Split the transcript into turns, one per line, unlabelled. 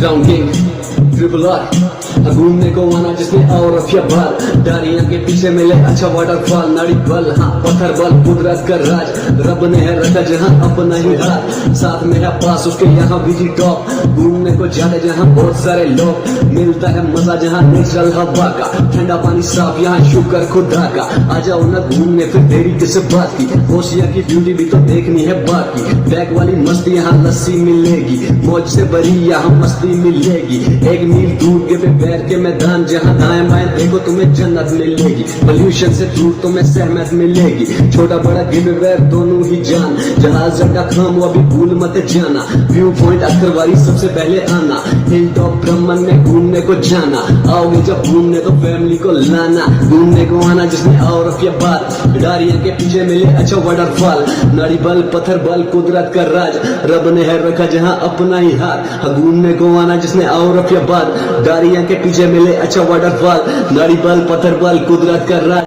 ground king triple R घूमने को आना जिसने और अफिया भर डारियां के पीछे मिले अच्छा वाटरफॉल नाड़ी बल हाँ पत्थर बल कुदरत का राज रब ने है रखा जहाँ अपना ही हाथ साथ मेरा पास उसके यहाँ बिजी टॉप घूमने को जाते जहाँ बहुत सारे लोग मिलता है मजा जहाँ नेचुरल हवा का ठंडा पानी साफ यहाँ शुक्र खुदा का आ जाओ ना घूमने फिर देरी किसे बात की होशिया की ब्यूटी भी तो देखनी है बाकी बैग वाली मस्ती यहाँ लस्सी मिलेगी मौज से भरी यहाँ मस्ती मिलेगी एक मील दूर के पे बैठ के मैदान जहाँ दाएं बाएं देखो तुम्हें जन्नत मिलेगी पोल्यूशन से दूर तुम्हें सहमत मिलेगी छोटा बड़ा गिनवेयर दोनों ही जान जहाज अड्डा खाम वो अभी भूल मत जाना व्यू पॉइंट अखरवारी सबसे पहले आना हिल टॉप ब्रह्मन में घूमने को जाना आओगे जब घूमने तो फैमिली को लाना घूमने को आना जिसने और अफिया बात डारिया के पीछे मिले अच्छा वाटरफॉल नाड़ी बल पत्थर बल कुदरत का राज रब ने है रखा जहाँ अपना ही हाथ घूमने को आना जिसने और अफिया बात डारिया के पीछे मिले अच्छा वाटरफॉल नाड़ी बल पत्थर बल कुदरत का राज